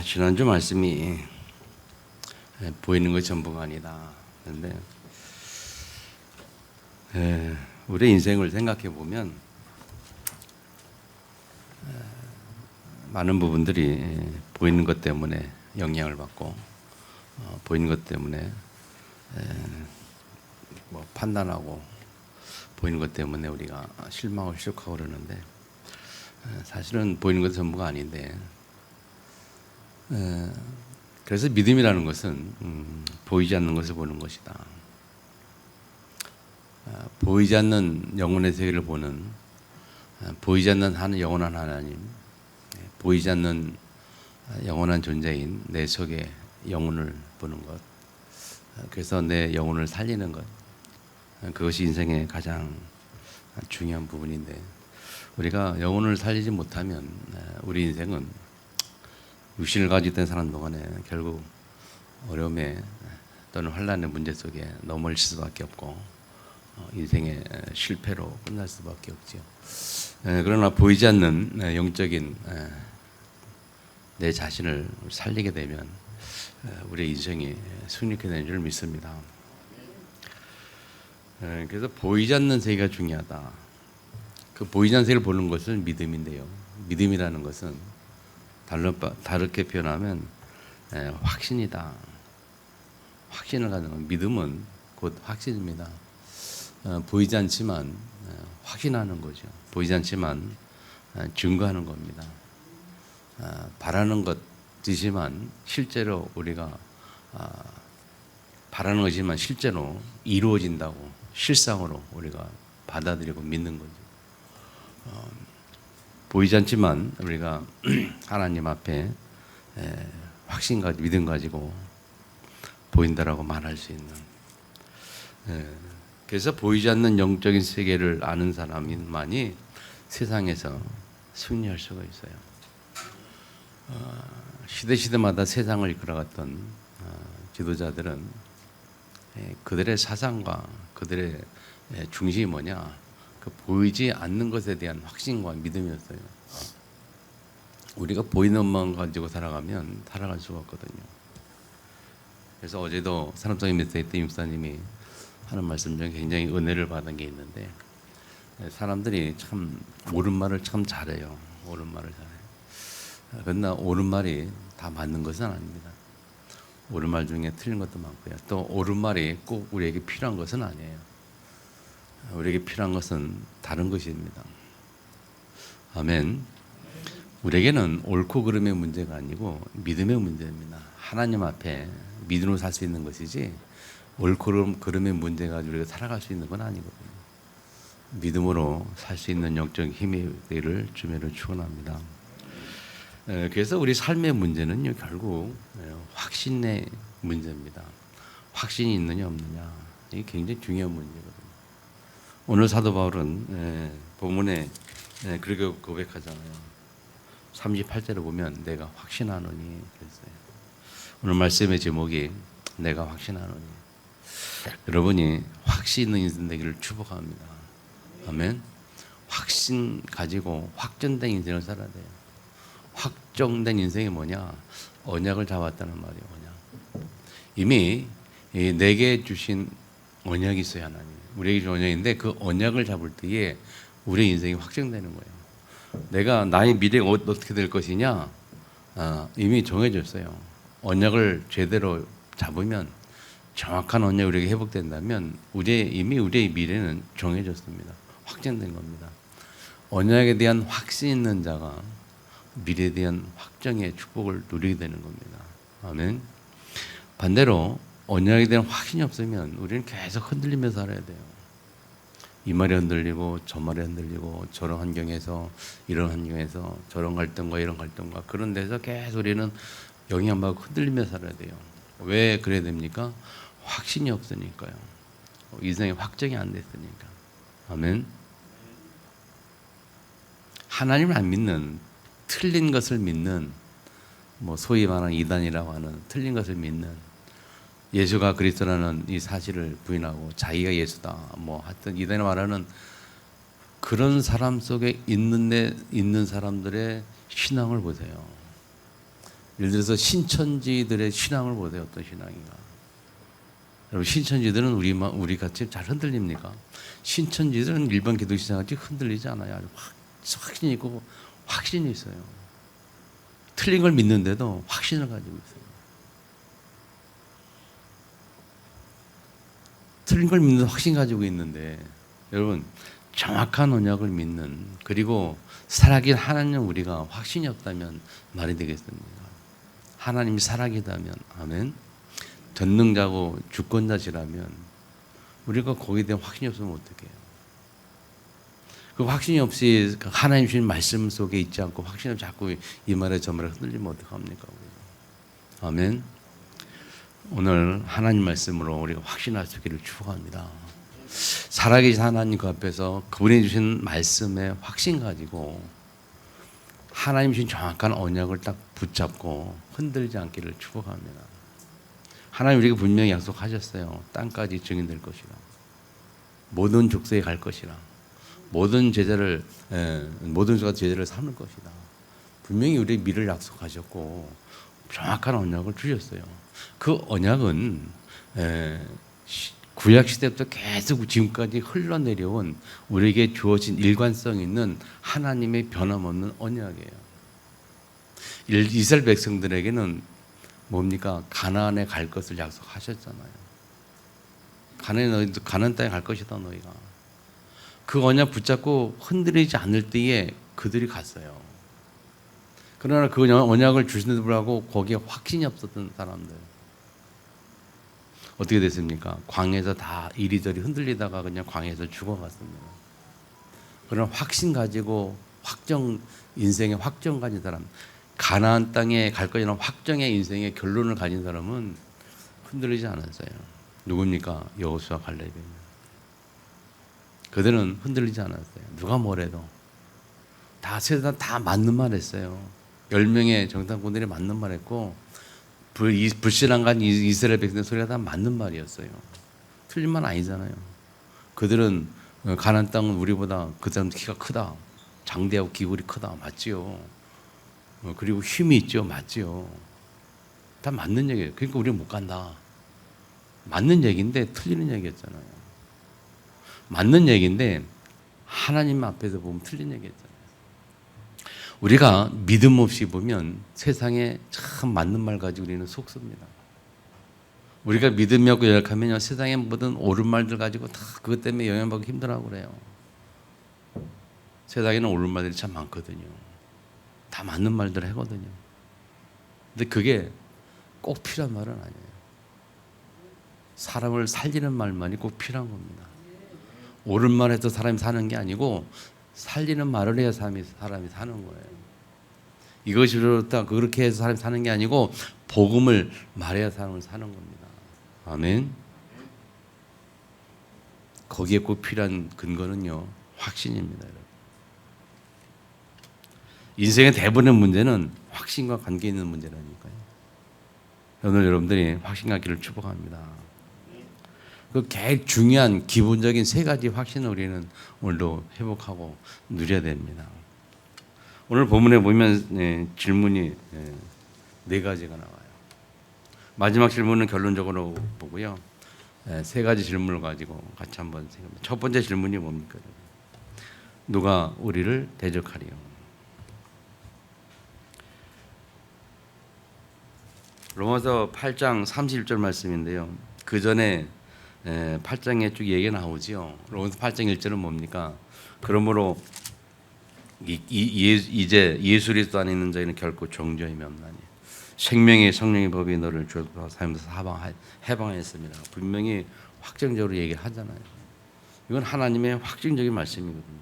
지난주 말씀이 보이는 것 전부가 아니다. 그런데 우리 인생을 생각해 보면 많은 부분들이 보이는 것 때문에 영향을 받고 보이는 것 때문에 뭐 판단하고 보이는 것 때문에 우리가 실망하고 실족하고 그러는데 사실은 보이는 것 전부가 아닌데 그래서 믿음이라는 것은 보이지 않는 것을 보는 것이다. 보이지 않는 영혼의 세계를 보는 보이지 않는 영원한 하나님, 보이지 않는 영원한 존재인 내 속의 영혼을 보는 것, 그래서 내 영혼을 살리는 것, 그것이 인생의 가장 중요한 부분인데 우리가 영혼을 살리지 못하면 우리 인생은 육신을 가지고 있던 사람 동안에 결국 어려움에 또는 환난의 문제 속에 넘어질 수밖에 없고 인생의 실패로 끝날 수밖에 없죠. 그러나 보이지 않는 영적인 내 자신을 살리게 되면 우리 인생이 승리하게 되는 줄 믿습니다. 그래서 보이지 않는 세계가 중요하다. 그 보이지 않는 세계를 보는 것은 믿음인데요. 믿음이라는 것은 다르게 표현하면 확신이다. 확신을 갖는 건 믿음은 곧 확신입니다. 보이지 않지만 확신하는 거죠. 보이지 않지만 증거하는 겁니다. 바라는 것이지만 실제로 우리가 바라는 것이지만 실제로 이루어진다고 실상으로 우리가 받아들이고 믿는 거죠. 보이지 않지만 우리가 하나님 앞에 확신 가지고 믿음 가지고 보인다라고 말할 수 있는. 그래서 보이지 않는 영적인 세계를 아는 사람만이 세상에서 승리할 수가 있어요. 시대마다 세상을 이끌어갔던 지도자들은 그들의 사상과 그들의 중심이 뭐냐? 그 보이지 않는 것에 대한 확신과 믿음이었어요. 우리가 보이는 것만 가지고 살아가면 살아갈 수가 없거든요. 그래서 어제도 사람성의 메시지 때 임사님이 하는 말씀 중에 굉장히 은혜를 받은 게 있는데 사람들이 참 옳은 말을 참 잘해요. 옳은 말을 잘해요. 그러나 옳은 말이 다 맞는 것은 아닙니다. 옳은 말 중에 틀린 것도 많고요. 또 옳은 말이 꼭 우리에게 필요한 것은 아니에요. 우리에게 필요한 것은 다른 것입니다. 아멘. 우리에게는 옳고 그름의 문제가 아니고 믿음의 문제입니다. 하나님 앞에 믿음으로 살 수 있는 것이지 옳고 그름의 문제 가지고 우리가 살아갈 수 있는 건 아니거든요. 믿음으로 살 수 있는 영적 힘이 되기를 주님으로 축원합니다. 그래서 우리 삶의 문제는요 결국 확신의 문제입니다. 확신이 있느냐 없느냐 이게 굉장히 중요한 문제거든요. 오늘 사도 바울은 본문에 그렇게 고백하잖아요. 38절을 보면 내가 확신하노니 그랬어요. 오늘 말씀의 제목이 내가 확신하노니. 여러분이 확신 있는 인생 되기를 축복합니다. 아멘. 확신 가지고 확정된 인생을 살아야 돼요. 확정된 인생이 뭐냐? 언약을 잡았다는 말이에요. 언약. 이미 내게 주신 언약이 있어요. 하나님. 우리에게 주신 언약인데 그 언약을 잡을 때에 우리의 인생이 확정되는 거예요. 내가 나의 미래가 어떻게 될 것이냐? 이미 정해졌어요. 언약을 제대로 잡으면 정확한 언약이 우리에게 회복된다면 이미 우리의 미래는 정해졌습니다. 확정된 겁니다. 언약에 대한 확신 있는 자가 미래에 대한 확정의 축복을 누리게 되는 겁니다. 아멘. 반대로 언약에 대한 확신이 없으면 우리는 계속 흔들리며 살아야 돼요. 이 말이 흔들리고 저 말이 흔들리고 저런 환경에서 이런 환경에서 저런 갈등과 이런 갈등과 그런 데서 계속 우리는 영향받고 흔들리며 살아야 돼요. 왜 그래야 됩니까? 확신이 없으니까요. 인생의 확정이 안 됐으니까. 아멘. 하나님을 안 믿는 틀린 것을 믿는 소위 말하는 이단이라고 하는 틀린 것을 믿는 예수가 그리스도라는 이 사실을 부인하고 자기가 예수다 하여튼 이단이 말하는 그런 사람 속에 있는 사람들의 신앙을 보세요. 예를 들어서 신천지들의 신앙을 보세요. 어떤 신앙인가? 여러분 신천지들은 우리 같이 잘 흔들립니까? 신천지들은 일반 기독신앙같이 흔들리지 않아요. 아주 확신이 있고 확신이 있어요. 틀린 걸 믿는데도 확신을 가지고 있어요. 틀린 걸 믿는 확신 가지고 있는데 여러분 정확한 언약을 믿는 그리고 살아계신 하나님 우리가 확신이 없다면 말이 되겠습니까? 하나님이 살아계다면 아멘. 전능자고 주권자시라면 우리가 거기에 대한 확신이 없으면 어떡해요? 그 확신이 없이 하나님 주신 말씀 속에 있지 않고 확신을 자꾸 이 말에 저 말에 흔들리면 어떡합니까? 아멘. 오늘 하나님 말씀으로 우리가 확신할 수 있기를 축복합니다. 살아계신 하나님 그 앞에서 그분이 주신 말씀에 확신 가지고 하나님 주신 정확한 언약을 딱 붙잡고 흔들지 않기를 축복합니다. 하나님 우리가 분명히 약속하셨어요. 땅까지 증인될 것이라. 모든 족속에 갈 것이라. 모든 수가 제자를 삼을 것이다. 분명히 우리의 미래를 약속하셨고 정확한 언약을 주셨어요. 그 언약은 구약 시대부터 계속 지금까지 흘러내려온 우리에게 주어진 일관성 있는 하나님의 변함없는 언약이에요. 이스라엘 백성들에게는 뭡니까? 가나안에 갈 것을 약속하셨잖아요. 가나안 땅에 갈 것이다 너희가. 그 언약 붙잡고 흔들리지 않을 때에 그들이 갔어요. 그러나 그 언약을 주신데도 불구하고 거기에 확신이 없었던 사람들 어떻게 됐습니까? 광야에서 다 이리저리 흔들리다가 그냥 광야에서 죽어갔습니다. 그러나 확신 가지고 인생의 확정 가진 사람, 가나안 땅에 갈 것이라는 확정의 인생의 결론을 가진 사람은 흔들리지 않았어요. 누굽니까? 여호수아 갈렙입니다. 그들은 흔들리지 않았어요. 누가 뭐래도 세상 다 맞는 말 했어요. 10명의 정탐꾼들이 맞는 말 했고 불신앙간 이스라엘 백성의 소리가 다 맞는 말이었어요. 틀린 말 아니잖아요. 그들은 가나안 땅은 우리보다 그 사람 키가 크다. 장대하고 기골이 크다. 맞지요. 그리고 힘이 있죠. 맞지요. 다 맞는 얘기예요. 그러니까 우리는 못 간다. 맞는 얘기인데 틀리는 얘기였잖아요. 맞는 얘기인데 하나님 앞에서 보면 틀린 얘기였잖아요. 우리가 믿음 없이 보면 세상에 참 맞는 말 가지고 우리는 속습니다. 우리가 믿음이 없고 연약하면 세상의 모든 옳은 말들 가지고 다 그것 때문에 영향받고 힘들어하고 그래요. 세상에는 옳은 말들이 참 많거든요. 다 맞는 말들 하거든요. 근데 그게 꼭 필요한 말은 아니에요. 사람을 살리는 말만이 꼭 필요한 겁니다. 옳은 말 해서 사람이 사는 게 아니고 살리는 말을 해야 사람이 사는 거예요. 이것이 그렇다 그렇게 해서 사람이 사는 게 아니고 복음을 말해야 사람을 사는 겁니다. 아멘. 거기에 꼭 필요한 근거는요 확신입니다. 여러분. 인생의 대부분의 문제는 확신과 관계 있는 문제라니까요. 오늘 여러분들이 확신 갖기를 축복합니다. 그 제일 중요한 기본적인 3가지 확신을 우리는 오늘도 회복하고 누려야 됩니다. 오늘 본문에 보면 질문이 4가지가 나와요. 마지막 질문은 결론적으로 보고요. 3가지 질문을 가지고 같이 한번 생각해봅니다. 첫 번째 질문이 뭡니까? 누가 우리를 대적하리요? 로마서 8장 31절 말씀인데요. 그 전에 8장에 쭉 얘기가 나오지요. 로마서 8장 1절은 뭡니까? 그러므로 이제 예수 그리스도 안에 있는 자에는 결코 정죄함이 없나니 생명의 성령의 법이 너를 죄로부터 삶에서 해방했습니다. 분명히 확정적으로 얘기를 하잖아요. 이건 하나님의 확정적인 말씀이거든요.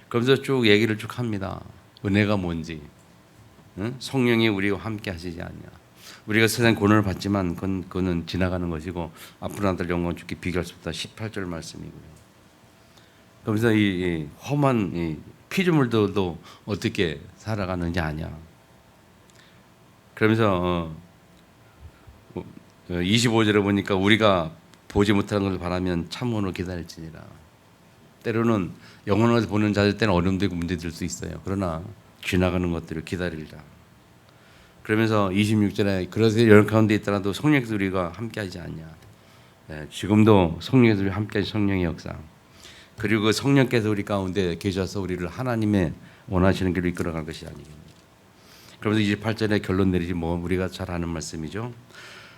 그러면서 쭉 얘기를 쭉 합니다. 은혜가 뭔지, 성령이 우리와 함께 하시지 않냐. 우리가 세상 고난을 받지만 그거는 지나가는 것이고 앞으로 나타날 영광 주께 비교할 수 없다. 18절 말씀이고요. 그러면서 이 험한 이 피조물들도 어떻게 살아가는지 아냐. 그러면서 25절에 보니까 우리가 보지 못하는 것을 바라면 참으로 기다릴지니라. 때로는 영원을 보는 자들 때는 어려움도 있고 문제될 수 있어요. 그러나 지나가는 것들을 기다리자. 그러면서 26절에 그래서 여러 가운데 있더라도 성령께서 우리가 함께하지 않냐. 지금도 성령께서 우리 함께하신 성령의 역사. 그리고 그 성령께서 우리 가운데 계셔서 우리를 하나님의 원하시는 길로 이끌어갈 것이 아니겠냐. 그러면서 28절에 결론 내리지 우리가 잘 아는 말씀이죠.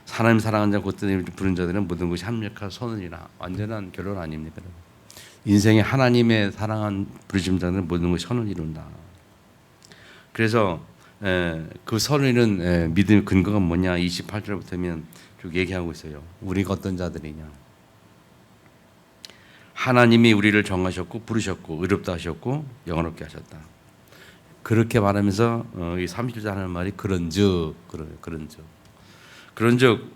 하나님 사랑하는 자 곧 부른 자들은 모든 것이 합력하여 선언이라. 완전한 결론 아닙니까? 인생에 하나님의 사랑한 부르심 자들은 모든 것이 선을 이룬다. 그래서 그 선을 믿음의 근거가 뭐냐? 28절부터면 쭉 얘기하고 있어요. 우리가 어떤 자들이냐? 하나님이 우리를 정하셨고 부르셨고 의롭다 하셨고 영원롭게 하셨다. 그렇게 말하면서 이 30절 하는 말이 그런즉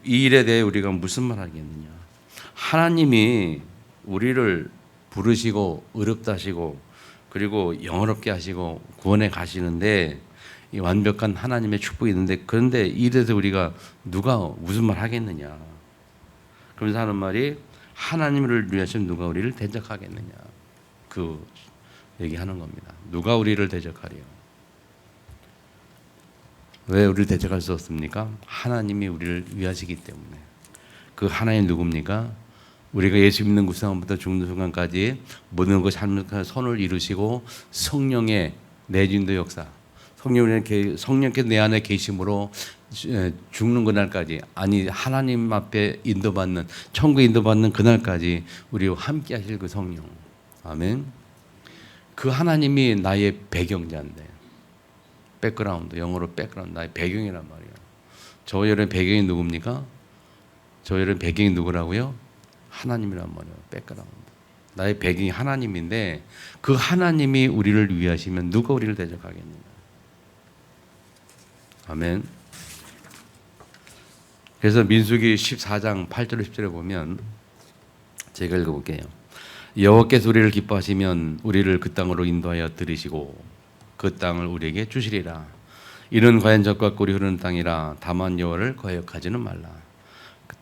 이 일에 대해 우리가 무슨 말 하겠느냐? 하나님이 우리를 부르시고 의롭다 하시고 그리고 영원롭게 하시고 구원에 가시는데 이 완벽한 하나님의 축복이 있는데 그런데 이 일에 대해서 우리가 누가 무슨 말 하겠느냐? 그러면서 하는 말이 하나님을 위하시면 누가 우리를 대적하겠느냐? 그 얘기하는 겁니다. 누가 우리를 대적하리요? 왜 우리를 대적할 수 없습니까? 하나님이 우리를 위하시기 때문에. 그 하나님 누굽니까? 우리가 예수 믿는 그 순간부터 죽는 순간까지 모든 것이 합력한 선을 이루시고 성령의 내진도 역사, 성령께서 내 안에 계심으로 죽는 그날까지, 아니 하나님 앞에 인도받는, 천국에 인도받는 그날까지 우리와 함께 하실 그 성령. 아멘. 그 하나님이 나의 배경자인데, 백그라운드, 영어로 백그라운드, 나의 배경이란 말이에요. 저 여러분 배경이 누굽니까? 저 여러분 배경이 누구라고요? 하나님이란 말이에요. 백그라운드. 나의 배경이 하나님인데 그 하나님이 우리를 위하시면 누가 우리를 대적하겠느냐. 아멘. 그래서 민수기 14장 8절 10절에 보면 제가 읽어볼게요. 여호와께서 우리를 기뻐하시면 우리를 그 땅으로 인도하여 들이시고 그 땅을 우리에게 주시리라. 이는 과연 젖과 꿀이 흐르는 땅이라. 다만 여호와를 거역하지는 말라.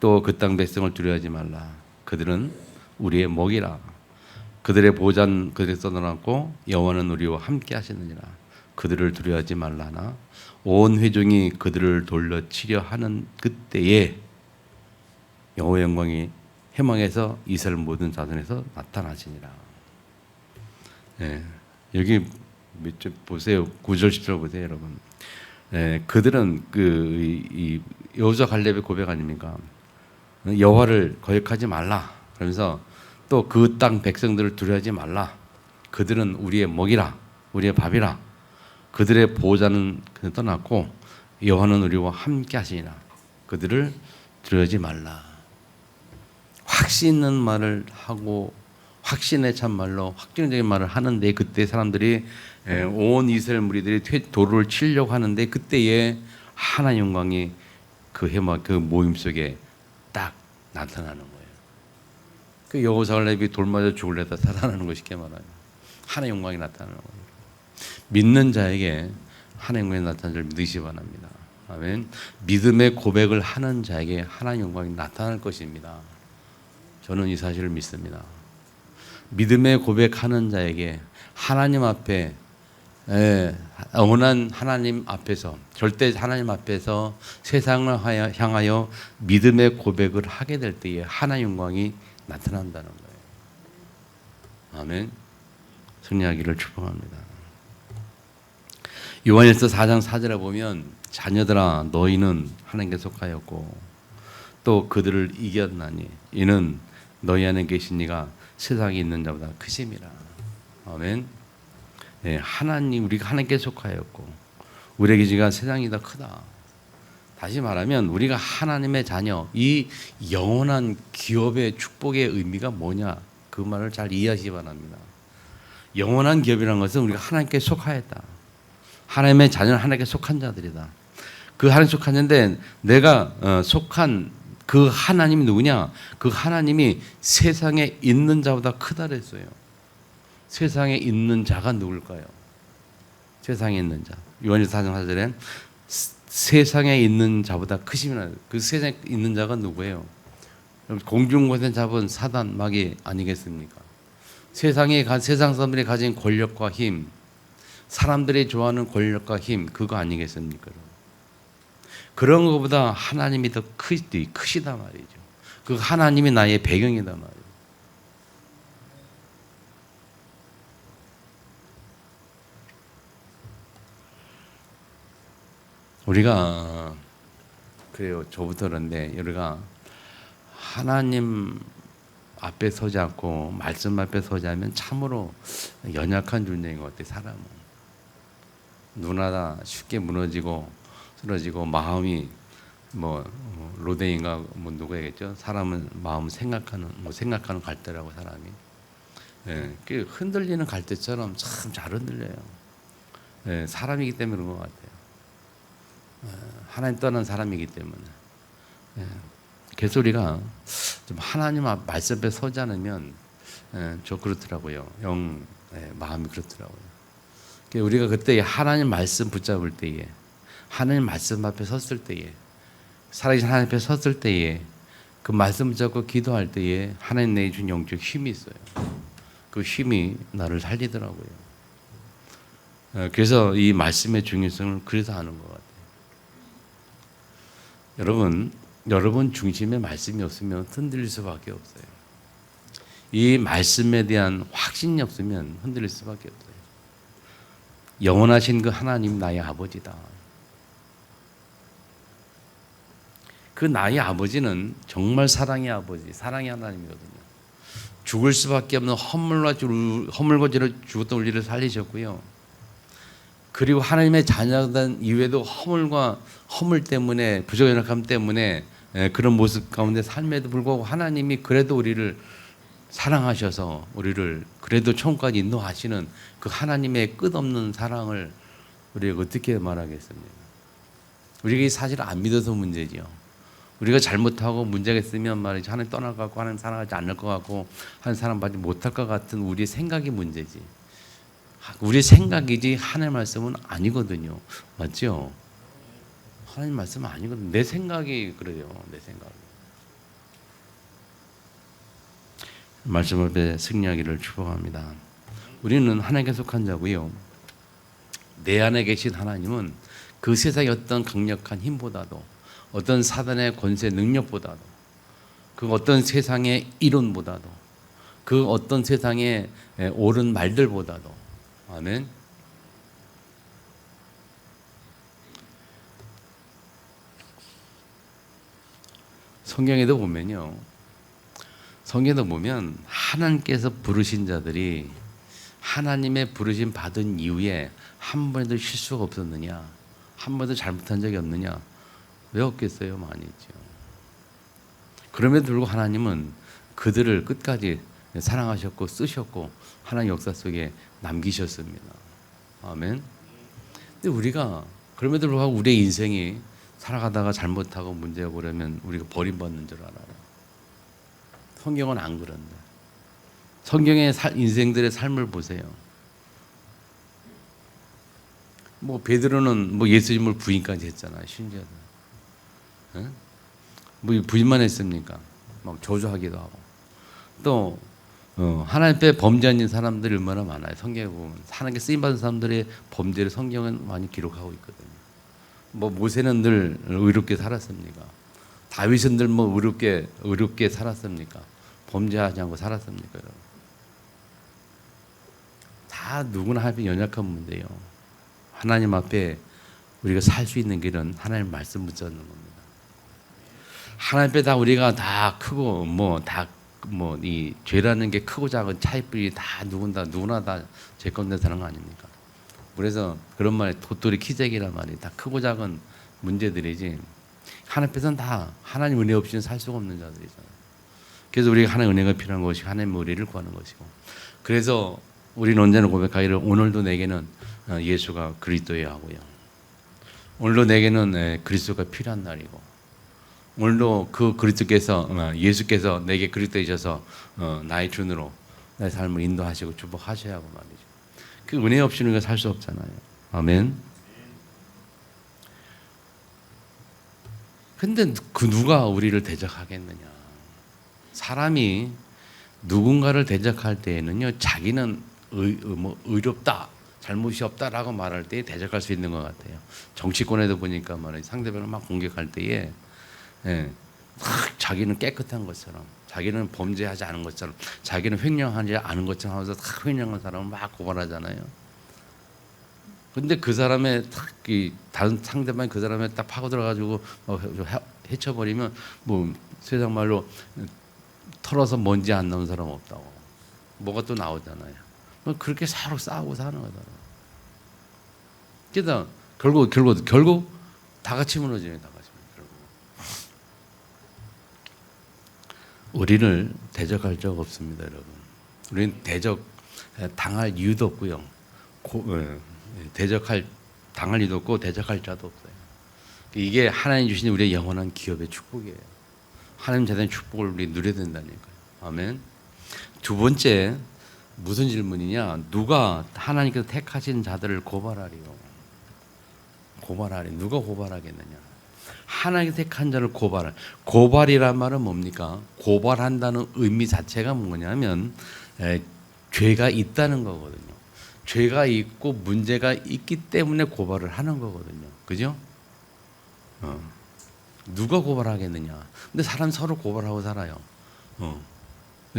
또 그 땅 백성을 두려워하지 말라. 그들은 우리의 목이라. 그들의 보호자는 그들에 써놓았고 여호와는 우리와 함께 하시느니라. 그들을 두려워하지 말라나 온 회중이 그들을 돌려치려 하는 그때에 여호와의 영광이 해망에서 이스라엘 모든 자손에서 나타나시니라. 여기 보세요. 9절 10절 보세요, 여러분. 그들은 이 여호수아 갈렙의 고백 아닙니까? 여호와를 거역하지 말라. 그러면서 또 그 땅 백성들을 두려워하지 말라. 그들은 우리의 먹이라, 우리의 밥이라. 그들의 보호자는 떠났고 여호와는 우리와 함께 하시니라. 그들을 두려워하지 말라. 확신 있는 말을 하고 확신에 찬 말로 확정적인 말을 하는데 그때 사람들이 온 이스라엘 무리들이 도를 치려고 하는데 그때에 하나님 영광이 그 모임 속에 딱 나타나는 거예요. 그 여호수아 갈렙이 돌 맞아 죽을래다 살아나는 거 쉽게 말하면 하나님 영광이 나타나는 거예요. 믿는 자에게 하나님 영광이 나타나는 줄 믿으시기 바랍니다. 아멘. 믿음의 고백을 하는 자에게 하나님 영광이 나타날 것입니다. 저는 이 사실을 믿습니다. 믿음의 고백하는 자에게 하나님 앞에 영원한 하나님 앞에서, 절대 하나님 앞에서 세상을 향하여 믿음의 고백을 하게 될 때에 하나님 영광이 나타난다는 거예요. 아멘. 승리하기를 축복합니다. 요한일서 4장 4절에 보면 자녀들아 너희는 하나님께 속하였고 또 그들을 이겼나니 이는 너희 안에 계신 이가 세상에 있는 자보다 크심이라. 아멘. 하나님, 우리가 하나님께 속하였고 우리의 기지가 세상이 더 크다. 다시 말하면 우리가 하나님의 자녀, 이 영원한 기업의 축복의 의미가 뭐냐, 그 말을 잘 이해하시기 바랍니다. 영원한 기업이라는 것은 우리가 하나님께 속하였다. 하나님의 자녀는 하나님께 속한 자들이다. 그 하나님 속한 자인데 내가 속한 그 하나님이 누구냐? 그 하나님이 세상에 있는 자보다 크다 그랬어요. 세상에 있는 자가 누굴까요? 세상에 있는 자. 요한일서 4장 4절에 세상에 있는 자보다 크심이라. 그 세상에 있는 자가 누구예요? 공중권세 잡은 사단 마귀 아니겠습니까? 세상 사람들이 가진 권력과 힘, 사람들이 좋아하는 권력과 힘, 그거 아니겠습니까? 그런 것보다 하나님이 더 크시다 말이죠. 그 하나님이 나의 배경이다 말이에요. 우리가 그래요. 저부터 그런데 우리가 하나님 앞에 서지 않고 말씀 앞에 서지 않으면 참으로 연약한 존재인 것 같아요. 사람은 누구나 쉽게 무너지고 쓰러지고 마음이 뭐 로데인가 뭐 누구겠죠? 사람은 마음 생각하는 갈대라고 사람이 그 흔들리는 갈대처럼 참 잘 흔들려요. 사람이기 때문에 그런 것 같아요. 하나님 떠난 사람이기 때문에. 그래서 우리가 좀 하나님 앞 말씀 앞에 서지 않으면 저 그렇더라고요. 마음이 그렇더라고요. 우리가 그때 하나님 말씀 붙잡을 때에, 하나님 말씀 앞에 섰을 때에, 살아계신 하나님 앞에 섰을 때에, 그 말씀 붙잡고 기도할 때에 하나님 내게 준 영적 힘이 있어요. 그 힘이 나를 살리더라고요. 그래서 이 말씀의 중요성을 그래서 아는 것 같아요. 여러분 중심에 말씀이 없으면 흔들릴 수밖에 없어요. 이 말씀에 대한 확신이 없으면 흔들릴 수밖에 없어요. 영원하신 그 하나님 나의 아버지다. 그 나의 아버지는 정말 사랑의 아버지, 사랑의 하나님이거든요. 죽을 수밖에 없는 허물고지로 죽었던 우리를 살리셨고요. 그리고 하나님의 자녀된 이후에도 허물 때문에, 부족 연약함 때문에 그런 모습 가운데 삶에도 불구하고 하나님이 그래도 우리를 사랑하셔서 우리를 그래도 천국까지 인도하시는 그 하나님의 끝없는 사랑을 우리가 어떻게 말하겠습니까? 우리가 사실 안 믿어서 문제지요. 우리가 잘못하고 문제가 있으면 말이죠. 하나님 떠날 것 같고 하나님 사랑하지 않을 것 같고 하나님 사랑받지 못할 것 같은 우리의 생각이 문제지. 우리의 생각이지 하나님 말씀은 아니거든요. 맞죠? 하나님 말씀은 아니거든요. 내 생각이 그래요. 내 생각이. 말씀 앞에 승리하기를 축복합니다. 우리는 하나님께 속한 자고요. 내 안에 계신 하나님은 그 세상의 어떤 강력한 힘보다도 어떤 사단의 권세 능력보다도 그 어떤 세상의 이론보다도 그 어떤 세상의 옳은 말들보다도 아멘. 성경에도 보면 하나님께서 부르신 자들이 하나님의 부르심 받은 이후에 한 번도 실수가 없었느냐, 한 번도 잘못한 적이 없느냐? 왜 없겠어요? 많이 있죠. 그럼에도 불구하고 하나님은 그들을 끝까지 사랑하셨고 쓰셨고 하나님 역사 속에 남기셨습니다. 아멘. 근데 우리가 그럼에도 불구하고 우리의 인생이 살아가다가 잘못하고 문제가 그러면 우리가 버림받는 줄 알아요. 성경은 안 그런데. 성경의 인생들의 삶을 보세요. 뭐 베드로는 뭐 예수님을 부인까지 했잖아요. 심지어. 뭐 부인만 했습니까? 막 저주하기도 하고. 또 하나님 앞에 범죄한 사람들이 얼마나 많아요. 성경에 보면 하나님께 쓰임 받은 사람들의 범죄를 성경은 많이 기록하고 있거든요. 뭐 모세는 늘 의롭게 살았습니까? 다윗은 늘 뭐 의롭게 살았습니까? 범죄하지 않고 살았습니까? 여러분? 다 누구나 하나님 연약한 문제예요. 하나님 앞에 우리가 살 수 있는 길은 하나님 말씀 붙잡는 겁니다. 하나님 앞에 다 우리가 다 크고 이 죄라는 게 크고 작은 차이뿐이 다 누구나 다 죄 가운데 사는 거 아닙니까? 그래서 그런 말이 도토리 키재기란 말이 다 크고 작은 문제들이지 하나님 앞에서는 다 하나님 은혜 없이는 살 수가 없는 자들이잖아요. 그래서 우리가 하나님 은혜가 필요한 것이 하나님의 의를 구하는 것이고 그래서 우리는 언제나 고백하기를 오늘도 내게는 예수가 그리스도여야 하고요. 오늘도 내게는 그리스도가 필요한 날이고 오늘도 그 그리스도께서 예수께서 내게 그리스도이셔서 나의 주으로 나의 삶을 인도하시고 축복하셔야 하고 말이죠. 그 은혜 없이는 살 수 없잖아요. 아멘. 근데 그 누가 우리를 대적하겠느냐? 사람이 누군가를 대적할 때에는요, 자기는 의롭다, 잘못이 없다라고 말할 때 대적할 수 있는 것 같아요. 정치권에도 보니까 말이야 상대방을 막 공격할 때에 자기는 깨끗한 것처럼, 자기는 범죄하지 않은 것처럼, 자기는 횡령하지 않은 것처럼 하면서 다 횡령한 사람을 막 고발하잖아요. 근데 그 사람의 다른 상대방이 그 사람에 딱 파고 들어가지고 해쳐버리면 뭐 세상 말로 털어서 먼지 안 나온 사람 없다고. 뭐가 또 나오잖아요. 그렇게 서로 싸우고 사는 거잖아. 그래서 결국 다 같이 무너져요. 다 같이 결국. 우리를 대적할 적 없습니다, 여러분. 우리는 당할 이유도 없고요. 당할 이유도 없고 대적할 자도 없어요. 이게 하나님 주신 우리의 영원한 기업의 축복이에요. 하나님 자신의 축복을 우리 누려야 된다니까요. 아멘. 두 번째 무슨 질문이냐? 누가 하나님께서 택하신 자들을 고발하리요? 누가 고발하겠느냐? 하나님께서 택한 자를 고발이란 말은 뭡니까? 고발한다는 의미 자체가 뭐냐면 죄가 있다는 거거든요. 죄가 있고 문제가 있기 때문에 고발을 하는 거거든요. 그죠? 누가 고발하겠느냐? 근데 사람 서로 고발하고 살아요.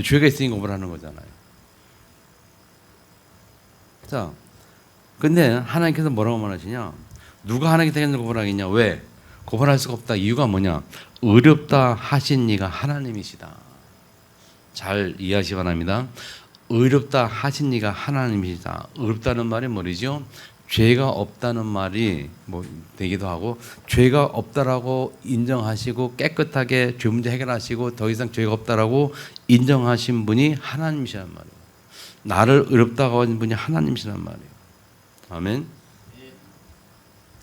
죄가 있으니 고발하는 거잖아요. 자, 근데 하나님께서 뭐라고 말하시냐? 누가 하나님께서 고발하겠냐? 왜? 고발할 수가 없다. 이유가 뭐냐? 의롭다 하신 이가 하나님이시다. 잘 이해하시기 바랍니다. 의롭다 하신 이가 하나님이시다. 의롭다는 말이 뭐죠? 죄가 없다는 말이 뭐 되기도 하고, 죄가 없다라고 인정하시고 깨끗하게 죄 문제 해결하시고 더 이상 죄가 없다라고 인정하신 분이 하나님이시란 말이에요. 나를 의롭다고 하신 분이 하나님이시란 말이에요. 아멘.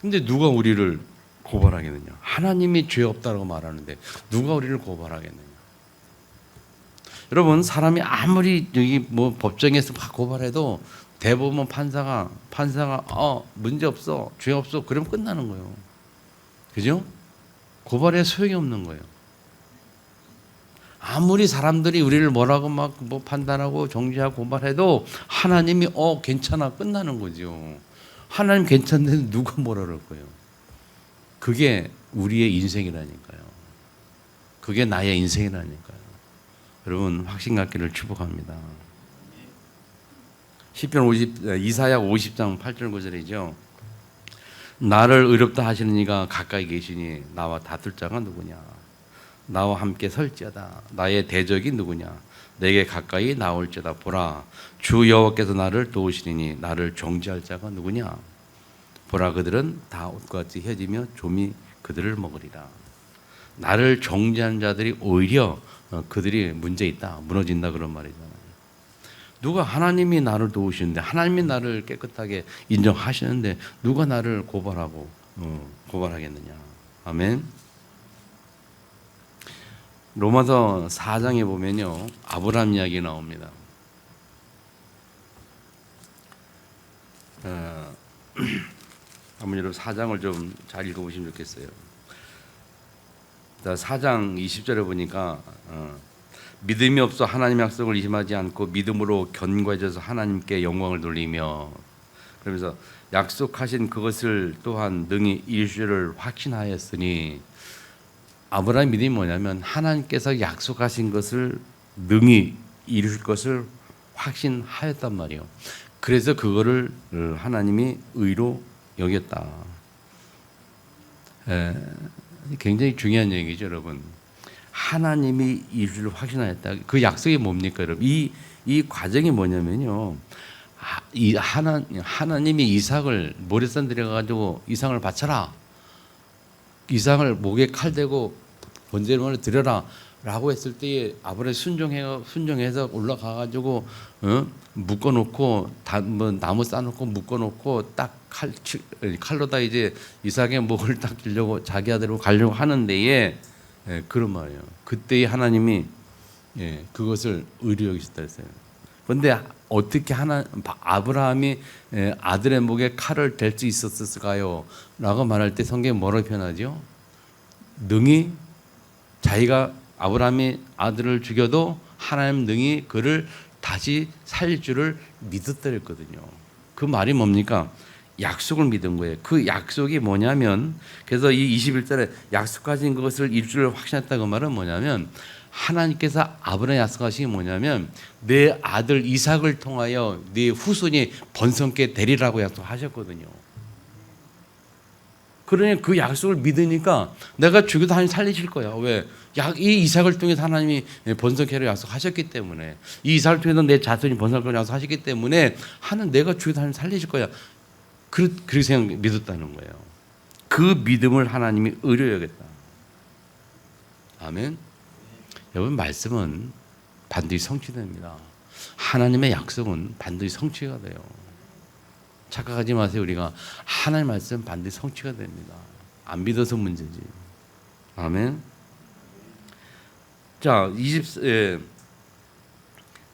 근데 누가 우리를 고발하겠느냐? 하나님이 죄 없다라고 말하는데 누가 우리를 고발하겠느냐? 여러분, 사람이 아무리 여기 뭐 법정에서 막 고발해도 대법원 판사가 문제 없어, 죄 없어, 그러면 끝나는 거예요. 그죠? 고발에 소용이 없는 거예요. 아무리 사람들이 우리를 뭐라고 막 뭐 판단하고 정죄하고 고발해도 하나님이 괜찮아, 끝나는 거죠. 하나님 괜찮은데 누가 뭐라 그럴 거예요. 그게 우리의 인생이라니까요. 그게 나의 인생이라니까요. 여러분, 확신 갖기를 축복합니다. 이사야 50장 8절 9절이죠. 나를 의롭다 하시는 이가 가까이 계시니 나와 다툴 자가 누구냐? 나와 함께 설지어다. 나의 대적이 누구냐? 내게 가까이 나올지어다. 보라, 주 여호와께서 나를 도우시리니 나를 정죄할 자가 누구냐? 보라, 그들은 다 옷과 같이 혀지며 좀이 그들을 먹으리라. 나를 정죄하는 자들이 오히려 그들이 문제 있다, 무너진다, 그런 말이잖아요. 누가 하나님이 나를 도우시는데, 하나님이 나를 깨끗하게 인정하시는데 누가 나를 고발하겠느냐? 아멘. 로마서 4장에 보면요, 아브라함 이야기 나옵니다. 한번 여러분 4장을 좀 잘 읽어보시면 좋겠어요. 4장 20절에 보니까 믿음이 없어 하나님의 약속을 의심하지 않고 믿음으로 견고해져서 하나님께 영광을 돌리며, 그러면서 약속하신 그것을 또한 능히 이룰 줄을 확신하였으니, 아브라함의 믿음이 뭐냐면 하나님께서 약속하신 것을 능히 이룰 것을 확신하였단 말이에요. 그래서 그거를 하나님이 의로 여겼다. 굉장히 중요한 얘기죠, 여러분. 하나님이 이룰 확신하였다. 그 약속이 뭡니까, 여러분? 이 과정이 뭐냐면요, 하나님이 이삭을 모래산 들여가지고 이삭을 바쳐라, 이삭을 목에 칼 대고 번제물을 드려라 라고 했을 때에 아브라함이 순종해서 올라가가지고 묶어놓고 나무 싸놓고 묶어놓고 딱 칼로다 이제 이삭의 목을 딱 찌려고 자기 아들로 가려고 하는데에 그런 말이에요. 그때에 하나님이 그것을 의로 여기셨다 했어요. 그런데 어떻게 아브라함이 아들의 목에 칼을 댈 수 있었을까요? 라고 말할 때 성경이 뭐라고 표현하죠? 능히, 자기가 아브라함이 아들을 죽여도 하나님 능히 그를 다시 살릴 줄을 믿었다 했거든요. 그 말이 뭡니까? 약속을 믿은 거예요. 그 약속이 뭐냐면, 그래서 이 21절에 약속하신 것을 이룰 줄 확신했다고 말은 뭐냐면, 하나님께서 아브라함에 약속하신 게 뭐냐면, 내 아들 이삭을 통하여 네 후손이 번성케 되리라고 약속하셨거든요. 그러니 그 약속을 믿으니까 내가 죽여도 하나님 살리실 거야. 왜? 이 이삭을 통해서 하나님이 번성케를 약속하셨기 때문에, 이 이삭을 통해서 내 자손이 번성케를 약속하셨기 때문에 하나님 내가 죽여도 하나님 살리실 거야. 그렇게 생각 믿었다는 거예요. 그 믿음을 하나님이 의로 여겼다. 아멘. 여러분, 말씀은 반드시 성취됩니다. 하나님의 약속은 반드시 성취가 돼요. 착각하지 마세요. 우리가 하나님 말씀 반드시 성취가 됩니다. 안 믿어서 문제지. 아멘. 자,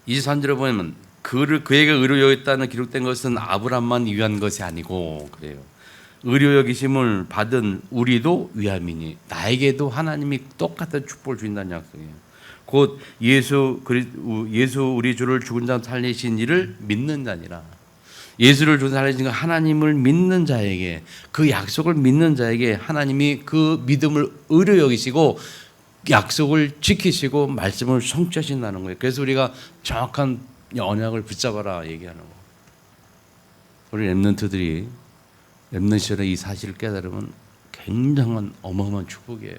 23절에 보면 그에게 의로 여겼다는 기록된 것은 아브람만 위한 것이 아니고, 그래요. 의로 여기심을 받은 우리도 위함이니, 나에게도 하나님이 똑같은 축복을 주신다는 약속이에요. 곧 예수 우리 주를 죽은 자 살리신 이를 믿는 자니라. 예수를 죽은 자 살리신 그 하나님을 믿는 자에게, 그 약속을 믿는 자에게 하나님이 그 믿음을 의로 여기시고 약속을 지키시고 말씀을 성취하신다는 거예요. 그래서 우리가 정확한 언약을 붙잡아라 얘기하는 거. 우리 렘넌트들이 렘넌트 시절에 이 사실을 깨달으면 굉장한 어마어마한 축복이에요.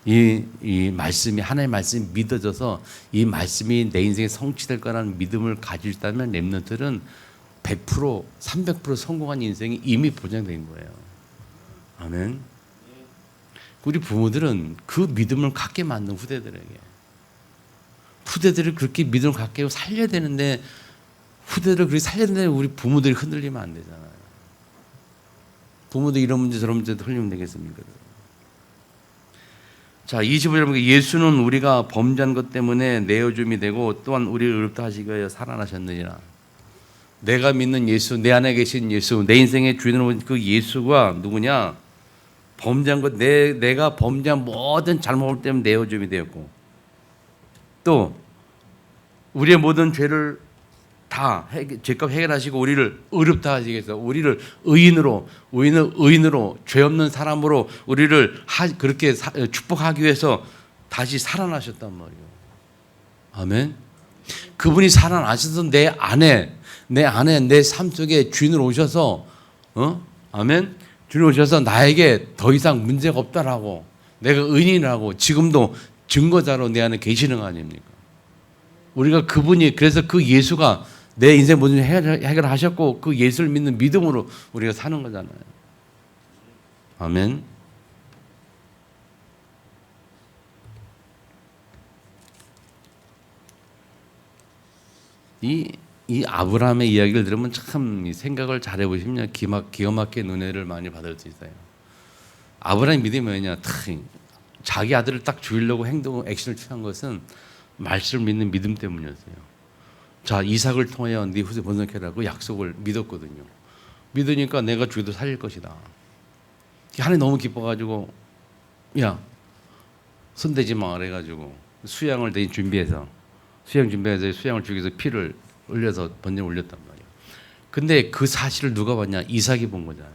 이 말씀이, 하나님의 말씀이 믿어져서 이 말씀이 내 인생에 성취될 거라는 믿음을 가지고 있다면 렘넌트는 100%, 300% 성공한 인생이 이미 보장된 거예요. 아멘. 우리 부모들은 그 믿음을 갖게 만든 후대들을 그렇게 믿음을 갖게 살려야 되는데, 후대들을 그렇게 살려야 되는데 우리 부모들이 흔들리면 안 되잖아요. 부모도 이런 문제 저런 문제 흘리면 되겠습니까? 자, 25절 예수는 우리가 범죄한 것 때문에 내어줌이 되고 또한 우리를 의롭다 하시기 위하여 살아나셨느니라. 내가 믿는 예수, 내 안에 계신 예수, 내 인생의 주인으로 그 예수가 누구냐? 범죄한 것, 내가 범죄한 모든 잘못을 때문에 내어줌이 되었고, 또 우리의 모든 죄를 다 죄값 해결하시고 우리를 의롭다 하시겠어. 우리를 의인으로 죄 없는 사람으로 우리를 그렇게 축복하기 위해서 다시 살아나셨단 말이에요. 아멘. 그분이 살아나셔서 내 안에 내 삶 속에 주인으로 오셔서, 아멘. 주인으로 오셔서 나에게 더 이상 문제가 없다라고, 내가 의인이라고 지금도 증거자로 내 안에 계시는 거 아닙니까? 우리가 그분이, 그래서 그 예수가 내 인생 모든 해결하셨고 그 예수를 믿는 믿음으로 우리가 사는 거잖아요. 아멘. 이 아브라함의 이야기를 들으면 참 생각을 잘 해보시면 기가 막히게 눈에를 많이 받을 수 있어요. 아브라함의 믿음이 뭐냐? 자기 아들을 딱 죽이려고 액션을 취한 것은 말씀을 믿는 믿음 때문이었어요. 자, 이삭을 통하여 네 후세 번성케라고 약속을 믿었거든요. 믿으니까 내가 죽여도 살릴 것이다. 하나님 너무 기뻐가지고, 야, 손대지 마 그래가지고 수양을 준비해서 수양을 죽여서 피를 올려서 번제를 올렸단 말이야. 근데 그 사실을 누가 봤냐? 이삭이 본 거잖아요.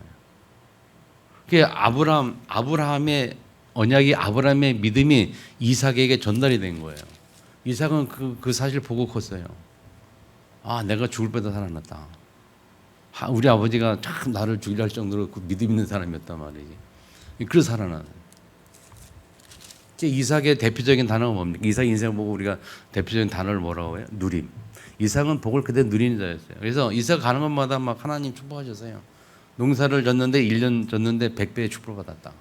그게 아브라함의 언약이, 아브라함의 믿음이 이삭에게 전달이 된 거예요. 이삭은 그 사실 보고 컸어요. 아, 내가 죽을 뻔다 살아났다. 우리 아버지가 참 나를 죽이려 할 정도로 그 믿음 있는 사람이었단 말이지. 그래서 살아나는. 이삭의 대표적인 단어가 뭡니까? 이삭 인생을 보고 우리가 대표적인 단어를 뭐라고 해요? 누림. 이삭은 복을 그대로 누리는 자였어요. 그래서 이삭 가는 곳마다 막 하나님 축복하셨어요. 농사를 졌는데 1년 졌는데 100배의 축복을 받았다.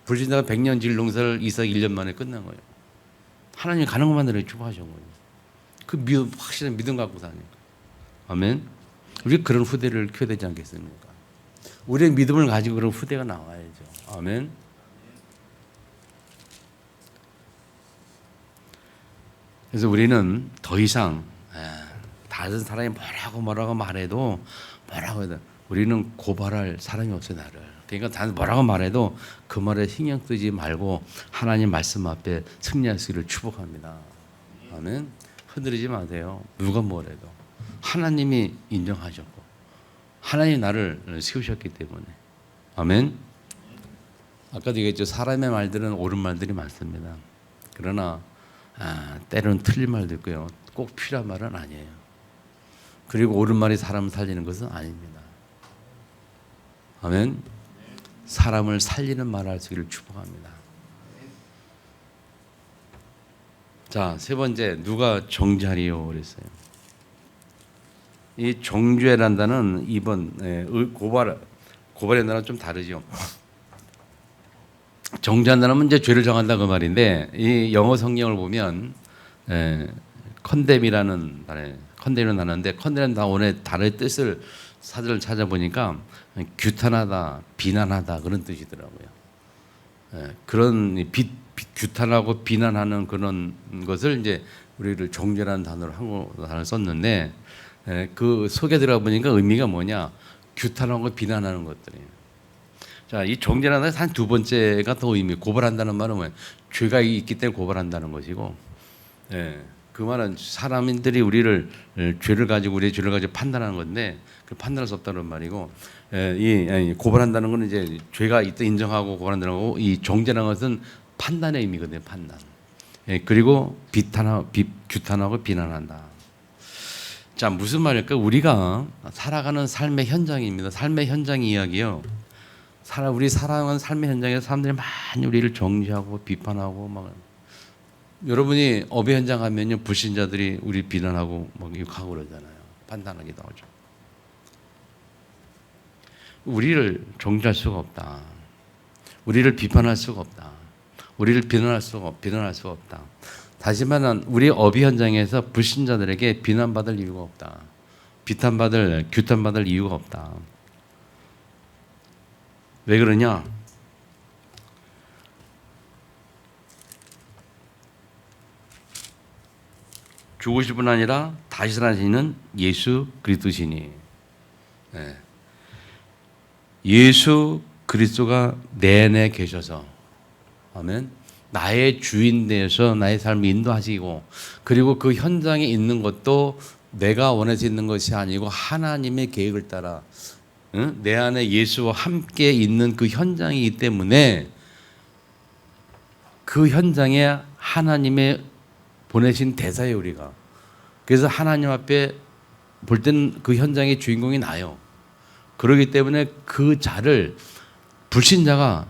불신자가 100년 질 농사를 이삭 1년 만에 끝난 거예요. 하나님이 가는 곳마다 축복하신 거예요. 그 믿음, 확실한 믿음 갖고 사니까. 아멘. 우리 그런 후대를 키워야 되지 않겠습니까? 우리의 믿음을 가지고 그런 후대가 나와야죠. 아멘. 그래서 우리는 더 이상 다른 사람이 뭐라고 말해도 우리는 고발할 사람이 없어요, 나를. 그러니까 다른 뭐라고 말해도 그 말에 신경 쓰지 말고 하나님 말씀 앞에 승리할 수 있기를 축복합니다. 아멘. 흔들리지 마세요. 누가 뭐래도. 하나님이 인정하셨고 하나님이 나를 세우셨기 때문에. 아멘. 아까도 얘기했죠. 사람의 말들은 옳은 말들이 많습니다. 그러나 때로는 틀린 말도 있고요. 꼭 필요한 말은 아니에요. 그리고 옳은 말이 사람을 살리는 것은 아닙니다. 아멘. 사람을 살리는 말을 하시기를 축복합니다. 자, 세 번째, 누가 정죄하리요 그랬어요. 이 정죄란다는 이번 고발한다는 좀 다르죠. 정죄한다는 이제 죄를 정한다 그 말인데, 이 영어 성경을 보면 컨뎀이라는 단어, 컨뎀이라는 단어인데, 컨뎀은 단어의 단어의 뜻을 사전을 찾아보니까 규탄하다, 비난하다 그런 뜻이더라고요. 그런 규탄하고 비난하는 그런 것을 이제 우리를 정죄라는 단어로 한국어 단어를 썼는데, 그 속에 들어가 보니까 의미가 뭐냐? 규탄하고 비난하는 것들이에요. 자, 이 정죄라는 한 두 번째가 더 의미. 고발한다는 말은 뭐예요? 죄가 있기 때문에 고발한다는 것이고, 그 말은 사람들이 우리를 죄를 가지고 우리의 죄를 가지고 판단하는 건데, 그 판단할 수 없다는 말이고, 이 고발한다는 것은 이제 죄가 있다 인정하고 고발한다는 거고, 이 정죄라는 것은 판단의 의미거든요. 판단. 그리고 규탄하고 비난한다. 자, 무슨 말일까? 우리가 살아가는 삶의 현장입니다. 삶의 현장 이야기요. 우리 살아가는 삶의 현장에서 사람들이 많이 우리를 정죄하고 비판하고 막. 여러분이 업의 현장 가면요, 불신자들이 우리 비난하고 막 욕하고 그러잖아요. 판단하기도 하죠. 우리를 정죄할 수가 없다. 우리를 비판할 수가 없다. 우리를 비난할 수가 없다. 다시 말하면 우리 업의 현장에서 불신자들에게 비난받을 이유가 없다. 규탄받을 이유가 없다. 왜 그러냐? 죽으실 분 아니라 다시 살아나시는 예수 그리스도시니. 예수 그리스도가 내 안에 계셔서, 아멘, 나의 주인 되어서 나의 삶을 인도하시고, 그리고 그 현장에 있는 것도 내가 원해서 있는 것이 아니고 하나님의 계획을 따라 내 안에 예수와 함께 있는 그 현장이기 때문에, 그 현장에 하나님의 보내신 대사예요, 우리가. 그래서 하나님 앞에 볼 때는 그 현장의 주인공이 나요. 그렇기 때문에 그 자를 불신자가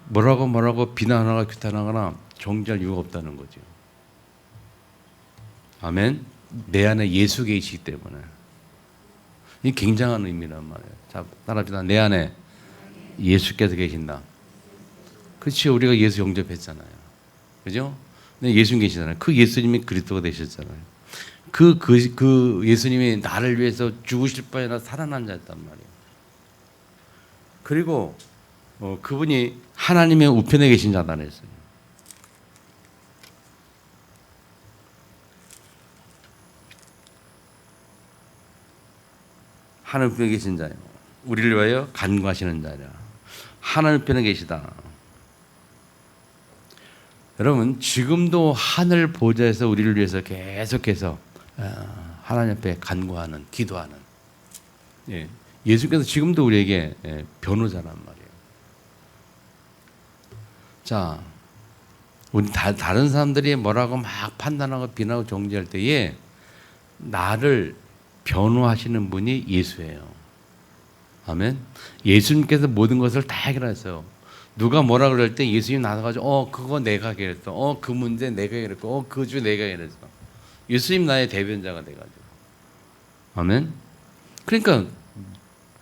뭐라고 비난하거나 규탄하거나 정죄할 이유가 없다는 거죠. 아멘. 내 안에 예수 계시기 때문에. 이 굉장한 의미란 말이에요. 자, 따라합시다. 내 안에 예수께서 계신다. 그렇지. 우리가 예수 영접했잖아요. 그죠? 네, 예수님 계시잖아요. 그 예수님이 그리스도가 되셨잖아요. 그 예수님이 나를 위해서 죽으실 바에나 살아난 자였단 말이에요. 그리고 그분이 하나님의 우편에 계신 자다 그랬어요. 하나님 편에 계신 자요. 우리를 위하여 간구하시는 자라. 하나님 편에 계시다. 여러분, 지금도 하늘 보좌에서 우리를 위해서 계속해서 하나님 앞에 간구하는, 기도하는, 예수께서 지금도 우리에게 변호자란 말이에요. 자, 우리 다른 사람들이 뭐라고 막 판단하고 비난하고 정죄할 때에 나를 변호하시는 분이 예수예요. 아멘. 예수님께서 모든 것을 다 해결하셨어요. 누가 뭐라 그럴 때 예수님 나와가지고 그거 내가 해결했어. 그 문제 내가 해결했고 그 주 내가 해결했어. 예수님 나의 대변자가 돼가지고. 아멘. 그러니까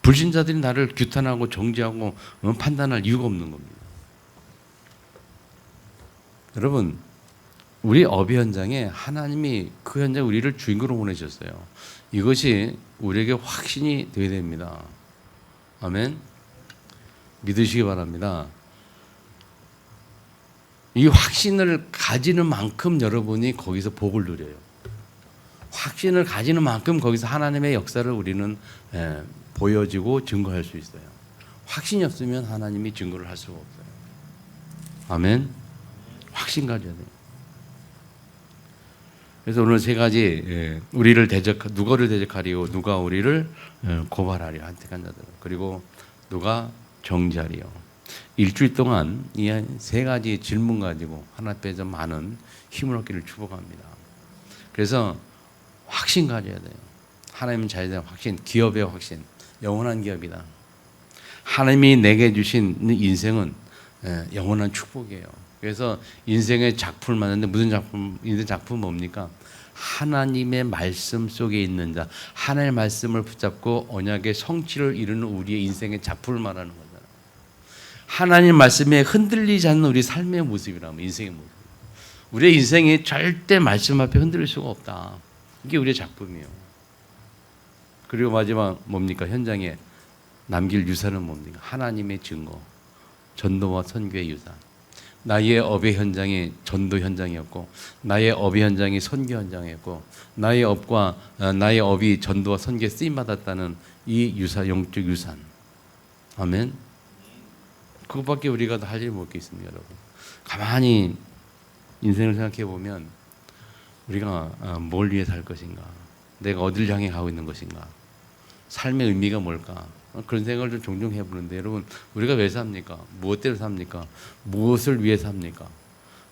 불신자들이 나를 규탄하고 정죄하고 판단할 이유가 없는 겁니다. 여러분, 우리 업의 현장에 하나님이 그 현장에 우리를 주인공으로 보내셨어요. 이것이 우리에게 확신이 되어야 됩니다. 아멘. 믿으시기 바랍니다. 이 확신을 가지는 만큼 여러분이 거기서 복을 누려요. 확신을 가지는 만큼 거기서 하나님의 역사를 우리는 보여지고 증거할 수 있어요. 확신이 없으면 하나님이 증거를 할 수가 없어요. 아멘. 확신 가져야 돼요. 그래서 오늘 세 가지 우리를 누가를 대적하리요, 누가 우리를 고발하리요, 한택한 자들, 그리고 누가 정죄하리요. 일주일 동안 이 세 가지 질문 가지고 하나님 앞에서 많은 힘을 얻기를 축복합니다. 그래서 확신 가져야 돼요. 하나님은 자에 대한 확신, 기업의 확신, 영원한 기업이다. 하나님이 내게 주신 인생은 영원한 축복이에요. 그래서 인생의 작품을 만드는데 무슨 작품, 인생 작품은 뭡니까? 하나님의 말씀 속에 있는 자, 하나님의 말씀을 붙잡고 언약의 성취를 이루는 우리의 인생의 작품을 말하는 거잖아요. 하나님 말씀에 흔들리지 않는 우리 삶의 모습이라면 인생의 모습. 우리의 인생이 절대 말씀 앞에 흔들릴 수가 없다. 이게 우리의 작품이에요. 그리고 마지막 뭡니까? 현장에 남길 유산은 뭡니까? 하나님의 증거, 전도와 선교의 유산. 나의 업의 현장이 전도 현장이었고, 나의 업의 현장이 선교 현장이었고, 나의 업이 전도와 선교에 쓰임 받았다는 이 유산, 영적 유산. 아멘. 그것밖에 우리가 할 일이 못 있습니다, 여러분. 가만히 인생을 생각해 보면 우리가 뭘 위해 살 것인가, 내가 어디를 향해 가고 있는 것인가, 삶의 의미가 뭘까, 그런 생각을 좀 종종 해보는데, 여러분, 우리가 왜 삽니까? 무엇 때문에 삽니까? 무엇을 위해 삽니까?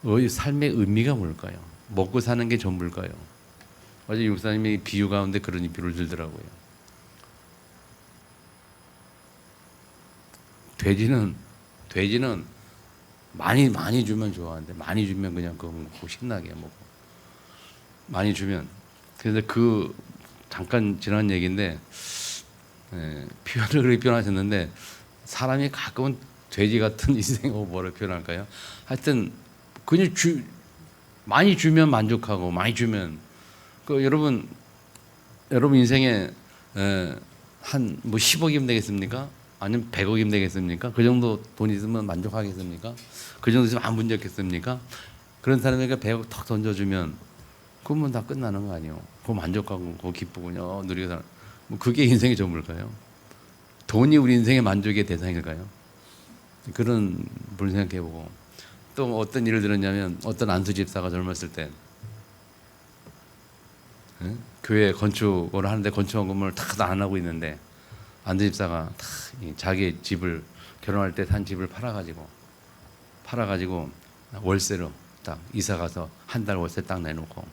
삶의 의미가 뭘까요? 먹고 사는 게 전부일까요? 어제 육사님이 비유 가운데 그런 비유를 들더라고요. 돼지는 많이 주면 좋아하는데, 많이 주면 그냥 그거 먹고 신나게 먹고, 많이 주면. 그래서 잠깐 지난 얘기인데, 표현을 그렇게 표현하셨는데, 사람이 가끔은 돼지 같은 인생을 뭐로 표현할까요? 하여튼 그냥 많이 주면 만족하고, 많이 주면 여러분 인생에 한 10억이면 되겠습니까? 아니면 100억이면 되겠습니까? 그 정도 돈 있으면 만족하겠습니까? 그 정도 있으면 안 문제겠습니까? 그런 사람에게 100억 턱 던져주면 그러면 다 끝나는 거 아니에요? 그거 만족하고 그거 기쁘고 누리고 사는, 그게 인생의 전부일까요? 돈이 우리 인생의 만족의 대상일까요? 그런 걸 생각해보고, 또 어떤 일을 들었냐면, 어떤 안수 집사가 젊었을 때 교회 건축을 하는데 건축원금을 다 안 하고 있는데, 안수 집사가 자기 집을 결혼할 때 산 집을 팔아가지고 월세로 딱 이사 가서 한 달 월세 딱 내놓고,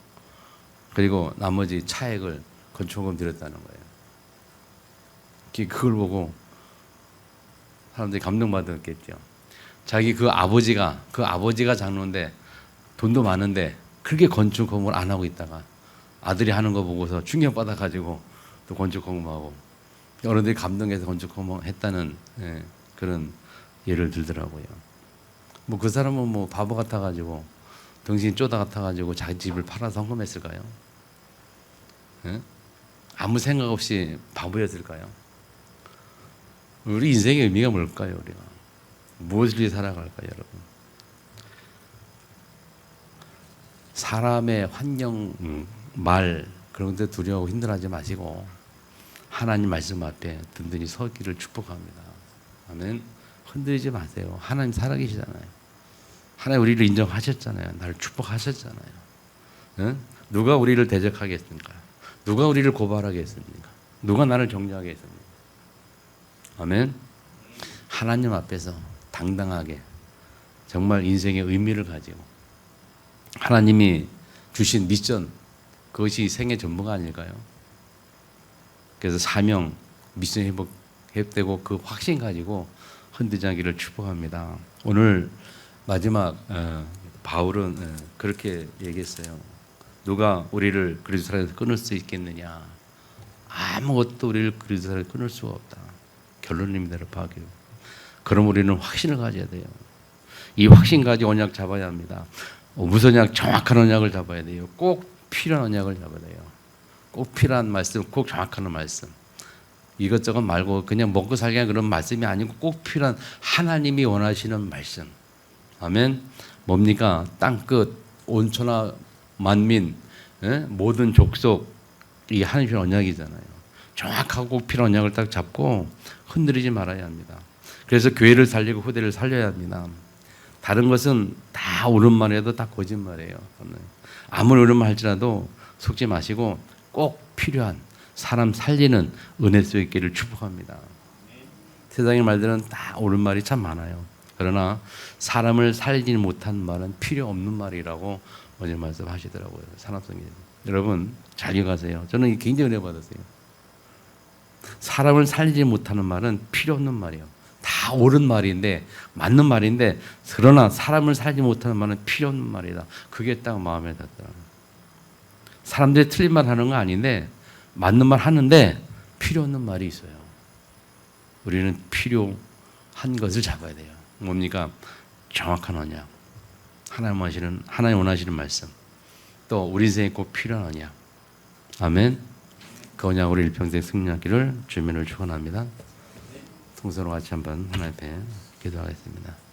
그리고 나머지 차액을 건축원금 드렸다는 거예요. 그걸 보고 사람들이 감동받았겠죠. 자기 그 아버지가 장로인데 돈도 많은데 그렇게 건축건물 안 하고 있다가 아들이 하는 거 보고서 충격받아가지고 또 건축건물하고, 어른들이 감동해서 건축건물 했다는 그런 예를 들더라고요. 그 사람은 바보 같아가지고, 정신이 쪼다 같아가지고 자기 집을 팔아서 헌금했을까요? 아무 생각 없이 바보였을까요? 우리 인생의 의미가 뭘까요? 우리가 무엇을 위해 살아갈까요, 여러분? 사람의 환경, 말, 그런 데 두려워하고 힘들어하지 마시고 하나님 말씀 앞에 든든히 서기를 축복합니다. 아멘. 흔들리지 마세요. 하나님 살아계시잖아요. 하나님 우리를 인정하셨잖아요. 나를 축복하셨잖아요. 누가 우리를 대적하겠습니까? 누가 우리를 고발하겠습니까? 누가 나를 정죄하겠습니까? 아멘. 하나님 앞에서 당당하게 정말 인생의 의미를 가지고 하나님이 주신 미션, 그것이 생의 전부가 아닐까요? 그래서 사명, 미션 회복되고 그 확신 가지고 흔들지 않기를 축복합니다. 오늘 마지막 바울은 그렇게 얘기했어요. 누가 우리를 그리스도에서 끊을 수 있겠느냐? 아무것도 우리를 그리스도에서 끊을 수가 없다. 결론입니다. 파악해요. 그럼 우리는 확신을 가져야 돼요. 이 확신 가지고 언약 잡아야 합니다. 무슨 언약? 정확한 언약을 잡아야 돼요. 꼭 필요한 언약을 잡아야 돼요. 꼭 필요한 말씀, 꼭 정확한 말씀. 이것저것 말고 그냥 먹고 살기 그런 말씀이 아니고 꼭 필요한 하나님이 원하시는 말씀. 아멘. 뭡니까? 땅끝, 온천하 만민, 모든 족속, 이 하나님의 언약이잖아요. 정확하고 필요한 언약을 딱 잡고 흔들리지 말아야 합니다. 그래서 교회를 살리고 후대를 살려야 합니다. 다른 것은 다 옳은 말이라도 다 거짓말이에요. 아무리 옳은 말 할지라도 속지 마시고 꼭 필요한 사람 살리는 은혜 속에 있기를 축복합니다. 세상의 말들은 다 옳은 말이 참 많아요. 그러나 사람을 살리지 못한 말은 필요 없는 말이라고 오늘 말씀하시더라고요. 산업성에. 여러분 잘 기억하세요. 저는 굉장히 은혜 받았어요. 사람을 살리지 못하는 말은 필요 없는 말이에요. 다 옳은 말인데 맞는 말인데 그러나 사람을 살리지 못하는 말은 필요 없는 말이다. 그게 딱 마음에 닿더라고요. 사람들이 틀린 말 하는 거 아닌데 맞는 말 하는데 필요 없는 말이 있어요. 우리는 필요한 것을 잡아야 돼요. 뭡니까? 정확한 언약. 하나님 원하시는 말씀. 또 우리 인생에 꼭 필요한 언약. 아멘. 그 언약 우리 일평생 승리하기를 주님을 축원합니다. 동서로 같이 한번 하나님 앞에 기도하겠습니다.